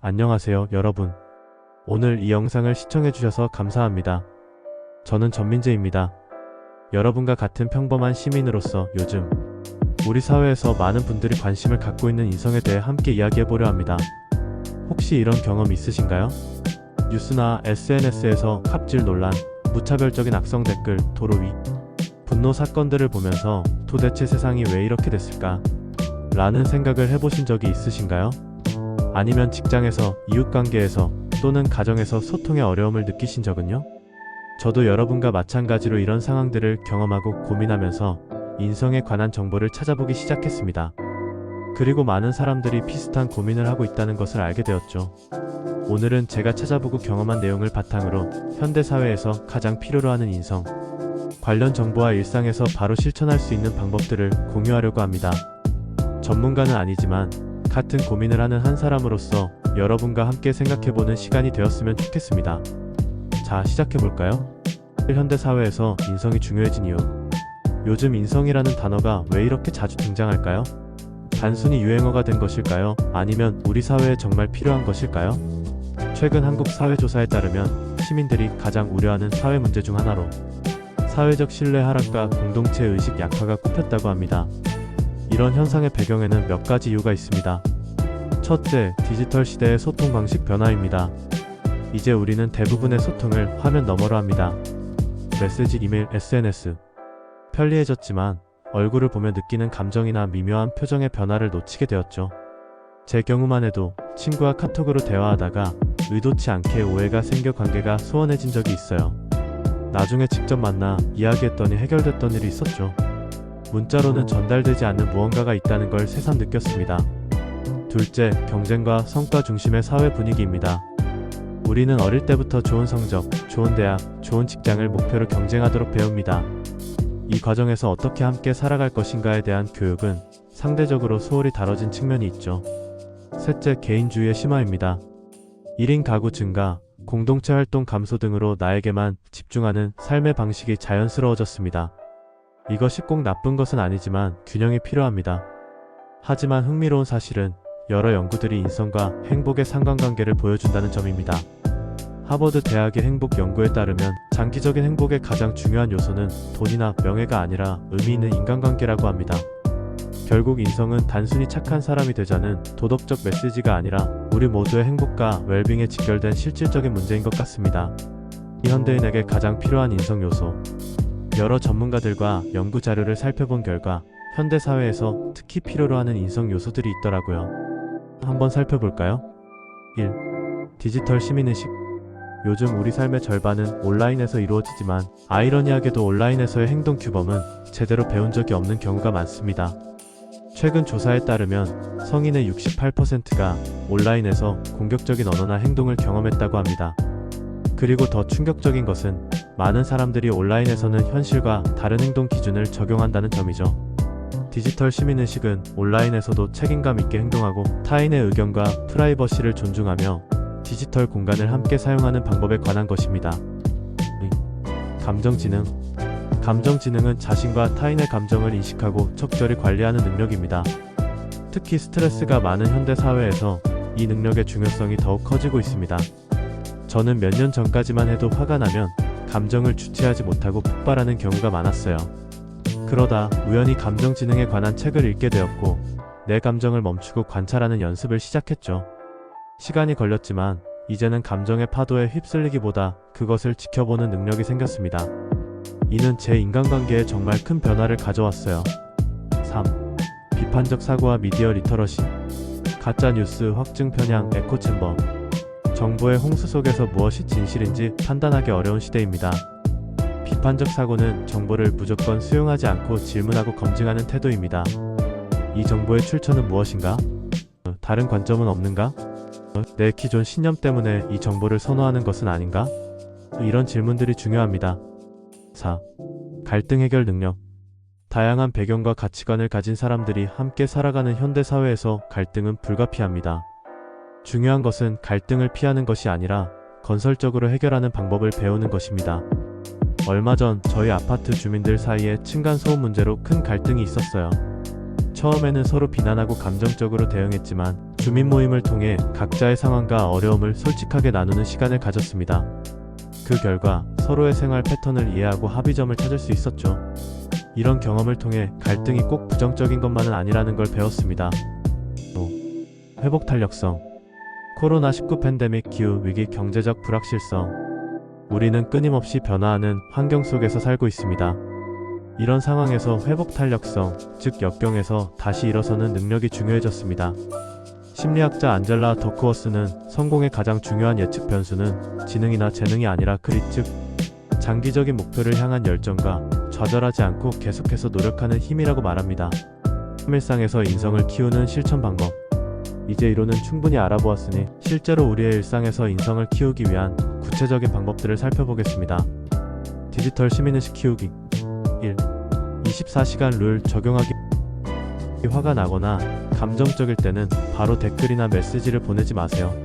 안녕하세요, 여러분. 오늘 이 영상을 시청해주셔서 감사합니다. 저는 전민재입니다. 여러분과 같은 평범한 시민으로서 요즘 우리 사회에서 많은 분들이 관심을 갖고 있는 인성에 대해 함께 이야기해보려 합니다. 혹시 이런 경험 있으신가요? 뉴스나 SNS에서 갑질 논란, 무차별적인 악성 댓글, 도로 위 분노 사건들을 보면서 도대체 세상이 왜 이렇게 됐을까? 라는 생각을 해보신 적이 있으신가요? 아니면 직장에서, 이웃관계에서, 또는 가정에서 소통의 어려움을 느끼신 적은요? 저도 여러분과 마찬가지로 이런 상황들을 경험하고 고민하면서 인성에 관한 정보를 찾아보기 시작했습니다. 그리고 많은 사람들이 비슷한 고민을 하고 있다는 것을 알게 되었죠. 오늘은 제가 찾아보고 경험한 내용을 바탕으로 현대사회에서 가장 필요로 하는 인성 관련 정보와 일상에서 바로 실천할 수 있는 방법들을 공유하려고 합니다. 전문가는 아니지만 같은 고민을 하는 한 사람으로서 여러분과 함께 생각해보는 시간이 되었으면 좋겠습니다. 자, 시작해볼까요? 현대사회에서 인성이 중요해진 이유. 요즘 인성이라는 단어가 왜 이렇게 자주 등장할까요? 단순히 유행어가 된 것일까요? 아니면 우리 사회에 정말 필요한 것일까요? 최근 한국 사회조사에 따르면 시민들이 가장 우려하는 사회 문제 중 하나로 사회적 신뢰 하락과 공동체 의식 약화가 꼽혔다고 합니다. 이런 현상의 배경에는 몇 가지 이유가 있습니다. 첫째, 디지털 시대의 소통 방식 변화입니다. 이제 우리는 대부분의 소통을 화면 너머로 합니다. 메시지, 이메일, SNS. 편리해졌지만 얼굴을 보며 느끼는 감정이나 미묘한 표정의 변화를 놓치게 되었죠. 제 경우만 해도 친구와 카톡으로 대화하다가 의도치 않게 오해가 생겨 관계가 소원해진 적이 있어요. 나중에 직접 만나 이야기했더니 해결됐던 일이 있었죠. 문자로는 전달되지 않는 무언가가 있다는 걸 새삼 느꼈습니다. 둘째, 경쟁과 성과 중심의 사회 분위기입니다. 우리는 어릴 때부터 좋은 성적, 좋은 대학, 좋은 직장을 목표로 경쟁하도록 배웁니다. 이 과정에서 어떻게 함께 살아갈 것인가에 대한 교육은 상대적으로 소홀히 다뤄진 측면이 있죠. 셋째, 개인주의의 심화입니다. 1인 가구 증가, 공동체 활동 감소 등으로 나에게만 집중하는 삶의 방식이 자연스러워졌습니다. 이것이 꼭 나쁜 것은 아니지만 균형이 필요합니다. 하지만 흥미로운 사실은 여러 연구들이 인성과 행복의 상관관계를 보여준다는 점입니다. 하버드 대학의 행복 연구에 따르면 장기적인 행복의 가장 중요한 요소는 돈이나 명예가 아니라 의미 있는 인간관계라고 합니다. 결국 인성은 단순히 착한 사람이 되자는 도덕적 메시지가 아니라 우리 모두의 행복과 웰빙에 직결된 실질적인 문제인 것 같습니다. 이 현대인에게 가장 필요한 인성 요소. 여러 전문가들과 연구 자료를 살펴본 결과 현대사회에서 특히 필요로 하는 인성 요소들이 있더라고요. 한번 살펴볼까요? 1. 디지털 시민의식. 요즘 우리 삶의 절반은 온라인에서 이루어지지만 아이러니하게도 온라인에서의 행동 규범은 제대로 배운 적이 없는 경우가 많습니다. 최근 조사에 따르면 성인의 68%가 온라인에서 공격적인 언어나 행동을 경험했다고 합니다. 그리고 더 충격적인 것은 많은 사람들이 온라인에서는 현실과 다른 행동 기준을 적용한다는 점이죠. 디지털 시민의식은 온라인에서도 책임감 있게 행동하고 타인의 의견과 프라이버시를 존중하며 디지털 공간을 함께 사용하는 방법에 관한 것입니다. 감정지능. 감정지능은 자신과 타인의 감정을 인식하고 적절히 관리하는 능력입니다. 특히 스트레스가 많은 현대사회에서 이 능력의 중요성이 더욱 커지고 있습니다. 저는 몇 년 전까지만 해도 화가 나면 감정을 주체하지 못하고 폭발하는 경우가 많았어요. 그러다 우연히 감정지능에 관한 책을 읽게 되었고 내 감정을 멈추고 관찰하는 연습을 시작했죠. 시간이 걸렸지만 이제는 감정의 파도에 휩쓸리기보다 그것을 지켜보는 능력이 생겼습니다. 이는 제 인간관계에 정말 큰 변화를 가져왔어요. 3. 비판적 사고와 미디어 리터러시. 가짜뉴스, 확증 편향, 에코챔버. 정보의 홍수 속에서 무엇이 진실인지 판단하기 어려운 시대입니다. 비판적 사고는 정보를 무조건 수용하지 않고 질문하고 검증하는 태도입니다. 이 정보의 출처는 무엇인가? 다른 관점은 없는가? 내 기존 신념 때문에 이 정보를 선호하는 것은 아닌가? 이런 질문들이 중요합니다. 4. 갈등 해결 능력. 다양한 배경과 가치관을 가진 사람들이 함께 살아가는 현대사회에서 갈등은 불가피합니다. 중요한 것은 갈등을 피하는 것이 아니라 건설적으로 해결하는 방법을 배우는 것입니다. 얼마 전 저희 아파트 주민들 사이에 층간소음 문제로 큰 갈등이 있었어요. 처음에는 서로 비난하고 감정적으로 대응했지만 주민 모임을 통해 각자의 상황과 어려움을 솔직하게 나누는 시간을 가졌습니다. 그 결과 서로의 생활 패턴을 이해하고 합의점을 찾을 수 있었죠. 이런 경험을 통해 갈등이 꼭 부정적인 것만은 아니라는 걸 배웠습니다. 회복 탄력성. 코로나19 팬데믹 기후 위기 경제적 불확실성. 우리는 끊임없이 변화하는 환경 속에서 살고 있습니다. 이런 상황에서 회복 탄력성, 즉 역경에서 다시 일어서는 능력이 중요해졌습니다. 심리학자 안젤라 더크워스는 성공의 가장 중요한 예측 변수는 지능이나 재능이 아니라 그릿, 즉 장기적인 목표를 향한 열정과 좌절하지 않고 계속해서 노력하는 힘이라고 말합니다. 일상에서 인성을 키우는 실천 방법. 이제 이론은 충분히 알아보았으니 실제로 우리의 일상에서 인성을 키우기 위한 구체적인 방법들을 살펴보겠습니다. 디지털 시민의식 키우기. 1. 24시간 룰 적용하기. 화가 나거나 감정적일 때는 바로 댓글이나 메시지를 보내지 마세요.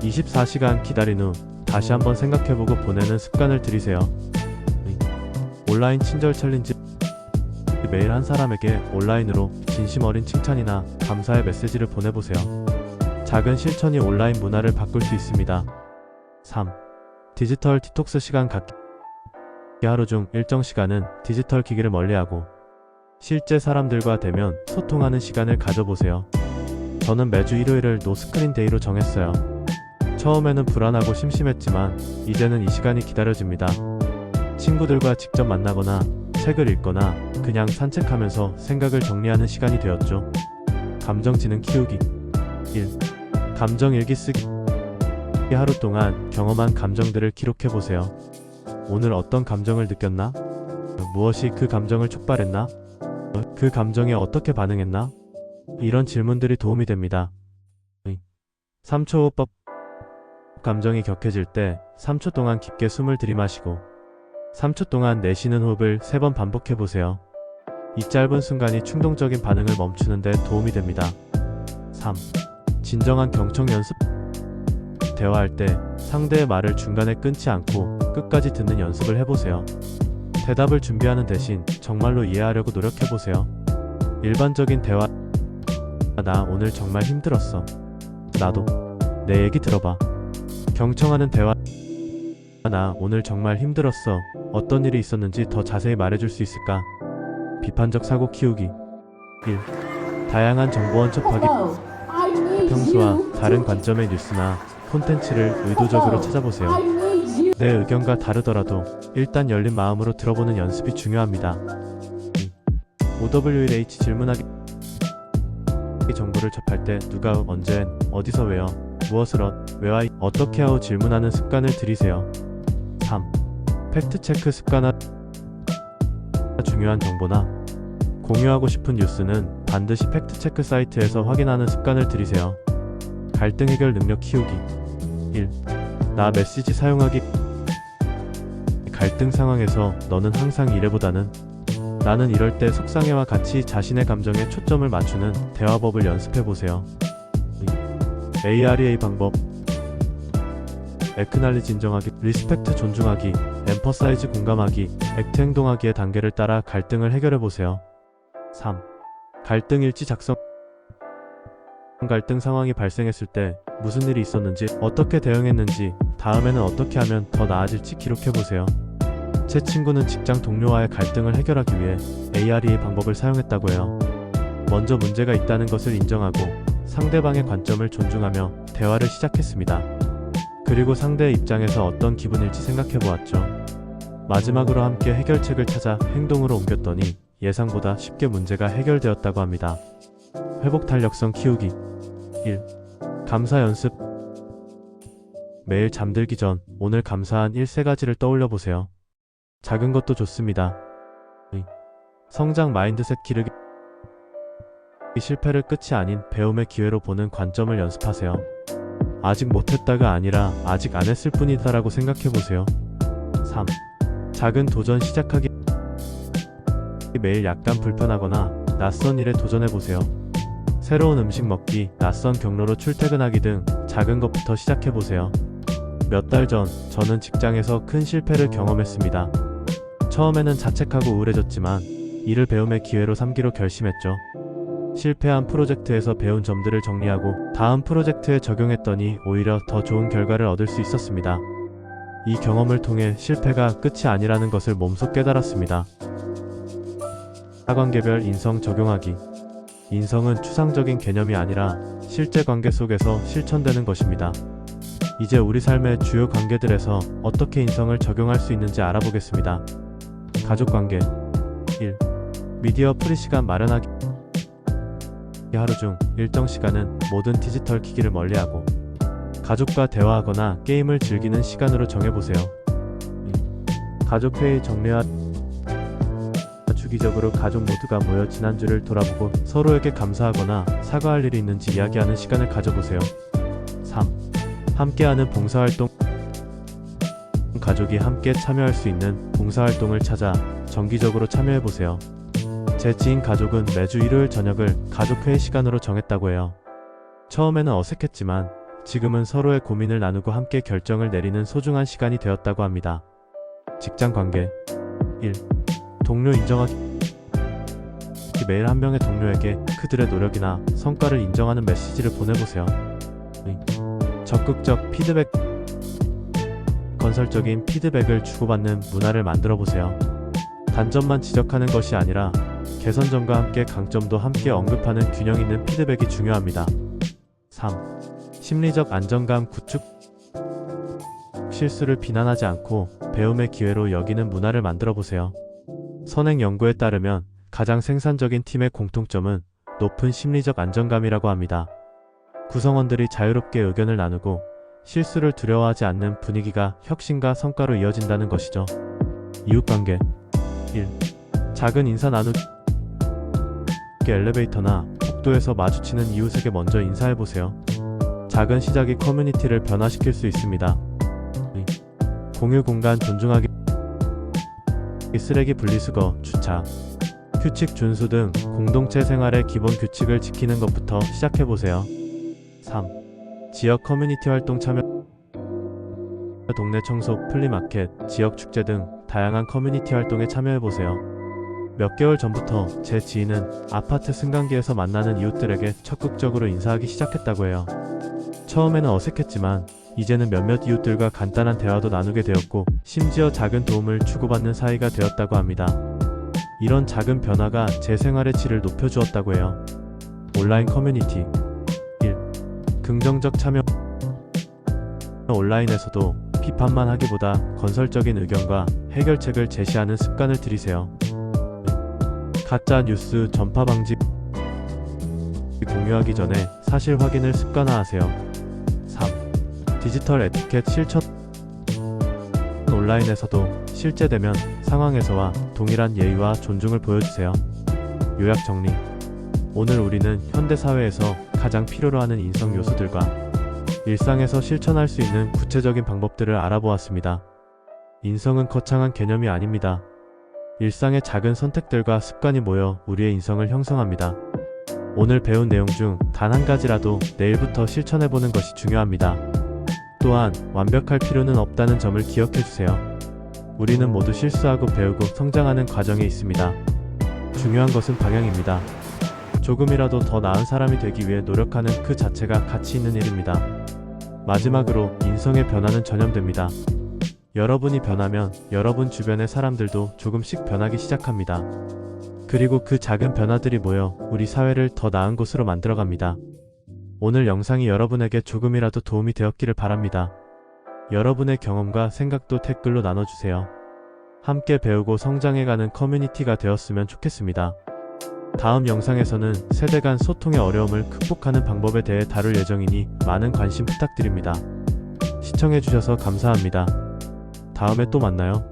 24시간 기다린 후 다시 한번 생각해보고 보내는 습관을 들이세요. 온라인 친절 챌린지. 매일 한 사람에게 온라인으로 진심 어린 칭찬이나 감사의 메시지를 보내보세요. 작은 실천이 온라인 문화를 바꿀 수 있습니다. 3. 디지털 디톡스 시간 갖기. 하루 중 일정 시간은 디지털 기기를 멀리하고 실제 사람들과 대면 소통하는 시간을 가져보세요. 저는 매주 일요일을 노스크린 데이로 정했어요. 처음에는 불안하고 심심했지만 이제는 이 시간이 기다려집니다. 친구들과 직접 만나거나 책을 읽거나 그냥 산책하면서 생각을 정리하는 시간이 되었죠. 감정지능 키우기. 1. 감정 일기 쓰기. 하루 동안 경험한 감정들을 기록해보세요. 오늘 어떤 감정을 느꼈나? 무엇이 그 감정을 촉발했나? 그 감정에 어떻게 반응했나? 이런 질문들이 도움이 됩니다. 3초 호흡법. 감정이 격해질 때 3초 동안 깊게 숨을 들이마시고 3초 동안 내쉬는 호흡을 3번 반복해보세요. 이 짧은 순간이 충동적인 반응을 멈추는 데 도움이 됩니다. 3. 진정한 경청 연습. 대화할 때 상대의 말을 중간에 끊지 않고 끝까지 듣는 연습을 해보세요. 대답을 준비하는 대신 정말로 이해하려고 노력해보세요. 일반적인 대화. 나 오늘 정말 힘들었어. 나도. 내 얘기 들어봐. 경청하는 대화. 나 오늘 정말 힘들었어. 어떤 일이 있었는지 더 자세히 말해줄 수 있을까? 비판적 사고 키우기. 1. 다양한 정보원 접하기. 평소와 다른 관점의 뉴스나 콘텐츠를 의도적으로 찾아보세요. 내 의견과 다르더라도 일단 열린 마음으로 들어보는 연습이 중요합니다. 2. OWH 질문하기. 정보를 접할 때 누가, 언제, 어디서, 왜요, 무엇을, 왜와 어떻게 하고 질문하는 습관을 들이세요. 3. 팩트체크 습관화. 중요한 정보나 공유하고 싶은 뉴스는 반드시 팩트체크 사이트에서 확인하는 습관을 들이세요. 갈등 해결 능력 키우기. 1. 나 메시지 사용하기. 갈등 상황에서 너는 항상 이래보다는 나는 이럴 때 속상해와 같이 자신의 감정에 초점을 맞추는 대화법을 연습해보세요. AREA 방법. 에크날리지 인정하기, 리스펙트 존중하기, 엠퍼사이즈 공감하기, 액트 행동하기의 단계를 따라 갈등을 해결해보세요. 3. 갈등 일지 작성. 갈등 상황이 발생했을 때 무슨 일이 있었는지, 어떻게 대응했는지, 다음에는 어떻게 하면 더 나아질지 기록해보세요. 제 친구는 직장 동료와의 갈등을 해결하기 위해 AREA 방법을 사용했다고 해요. 먼저 문제가 있다는 것을 인정하고 상대방의 관점을 존중하며 대화를 시작했습니다. 그리고 상대의 입장에서 어떤 기분일지 생각해보았죠. 마지막으로 함께 해결책을 찾아 행동으로 옮겼더니 예상보다 쉽게 문제가 해결되었다고 합니다. 회복 탄력성 키우기. 1. 감사 연습. 매일 잠들기 전 오늘 감사한 일 3가지를 떠올려 보세요. 작은 것도 좋습니다. 2. 성장 마인드셋 기르기. 실패를 끝이 아닌 배움의 기회로 보는 관점을 연습하세요. 아직 못했다가 아니라 아직 안 했을 뿐이다 라고 생각해보세요. 3. 작은 도전 시작하기. 매일 약간 불편하거나 낯선 일에 도전해보세요. 새로운 음식 먹기, 낯선 경로로 출퇴근하기 등 작은 것부터 시작해보세요. 몇 달 전 저는 직장에서 큰 실패를 경험했습니다. 처음에는 자책하고 우울해졌지만 이를 배움의 기회로 삼기로 결심했죠. 실패한 프로젝트에서 배운 점들을 정리하고 다음 프로젝트에 적용했더니 오히려 더 좋은 결과를 얻을 수 있었습니다. 이 경험을 통해 실패가 끝이 아니라는 것을 몸소 깨달았습니다. 사관계별 인성 적용하기. 인성은 추상적인 개념이 아니라 실제 관계 속에서 실천되는 것입니다. 이제 우리 삶의 주요 관계들에서 어떻게 인성을 적용할 수 있는지 알아보겠습니다. 가족관계. 1. 미디어 프리 시간 마련하기. 하루 중 일정 시간은 모든 디지털 기기를 멀리하고 가족과 대화하거나 게임을 즐기는 시간으로 정해보세요. 2. 가족회의 정례와 주기적으로 가족 모두가 모여 지난주를 돌아보고 서로에게 감사하거나 사과할 일이 있는지 이야기하는 시간을 가져보세요. 3. 함께하는 봉사활동. 가족이 함께 참여할 수 있는 봉사활동을 찾아 정기적으로 참여해보세요. 제 지인 가족은 매주 일요일 저녁을 가족회의 시간으로 정했다고 해요. 처음에는 어색했지만 지금은 서로의 고민을 나누고 함께 결정을 내리는 소중한 시간이 되었다고 합니다. 직장관계. 1. 동료 인정하기. 매일 한 명의 동료에게 그들의 노력이나 성과를 인정하는 메시지를 보내보세요. 2. 적극적 피드백. 건설적인 피드백을 주고받는 문화를 만들어보세요. 단점만 지적하는 것이 아니라 개선점과 함께 강점도 함께 언급하는 균형 있는 피드백이 중요합니다. 3. 심리적 안정감 구축. 실수를 비난하지 않고 배움의 기회로 여기는 문화를 만들어보세요. 선행 연구에 따르면 가장 생산적인 팀의 공통점은 높은 심리적 안정감이라고 합니다. 구성원들이 자유롭게 의견을 나누고 실수를 두려워하지 않는 분위기가 혁신과 성과로 이어진다는 것이죠. 이웃관계. 1. 작은 인사 나누기. 엘리베이터나 복도에서 마주치는 이웃에게 먼저 인사해보세요. 작은 시작이 커뮤니티를 변화시킬 수 있습니다. 2. 공유 공간 존중하기. 쓰레기 분리수거, 주차, 규칙 준수 등 공동체 생활의 기본 규칙을 지키는 것부터 시작해보세요. 3. 지역 커뮤니티 활동 참여. 동네 청소, 플리마켓, 지역 축제 등 다양한 커뮤니티 활동에 참여해보세요. 몇 개월 전부터 제 지인은 아파트 승강기에서 만나는 이웃들에게 적극적으로 인사하기 시작했다고 해요. 처음에는 어색했지만 이제는 몇몇 이웃들과 간단한 대화도 나누게 되었고 심지어 작은 도움을 주고받는 사이가 되었다고 합니다. 이런 작은 변화가 제 생활의 질을 높여주었다고 해요. 온라인 커뮤니티. 1. 긍정적 참여. 온라인에서도 비판만 하기보다 건설적인 의견과 해결책을 제시하는 습관을 들이세요. 가짜 뉴스 전파 방지. 공유하기 전에 사실 확인을 습관화하세요. 3. 디지털 에티켓 실천. 온라인에서도 실제 대면 상황에서와 동일한 예의와 존중을 보여주세요. 요약 정리. 오늘 우리는 현대 사회에서 가장 필요로 하는 인성 요소들과 일상에서 실천할 수 있는 구체적인 방법들을 알아보았습니다. 인성은 거창한 개념이 아닙니다. 일상의 작은 선택들과 습관이 모여 우리의 인성을 형성합니다. 오늘 배운 내용 중 단 한 가지라도 내일부터 실천해보는 것이 중요합니다. 또한 완벽할 필요는 없다는 점을 기억해주세요. 우리는 모두 실수하고 배우고 성장하는 과정에 있습니다. 중요한 것은 방향입니다. 조금이라도 더 나은 사람이 되기 위해 노력하는 그 자체가 가치 있는 일입니다. 마지막으로 인성의 변화는 전염됩니다. 여러분이 변하면 여러분 주변의 사람들도 조금씩 변하기 시작합니다. 그리고 그 작은 변화들이 모여 우리 사회를 더 나은 곳으로 만들어갑니다. 오늘 영상이 여러분에게 조금이라도 도움이 되었기를 바랍니다. 여러분의 경험과 생각도 댓글로 나눠주세요. 함께 배우고 성장해가는 커뮤니티가 되었으면 좋겠습니다. 다음 영상에서는 세대 간 소통의 어려움을 극복하는 방법에 대해 다룰 예정이니 많은 관심 부탁드립니다. 시청해주셔서 감사합니다. 다음에 또 만나요.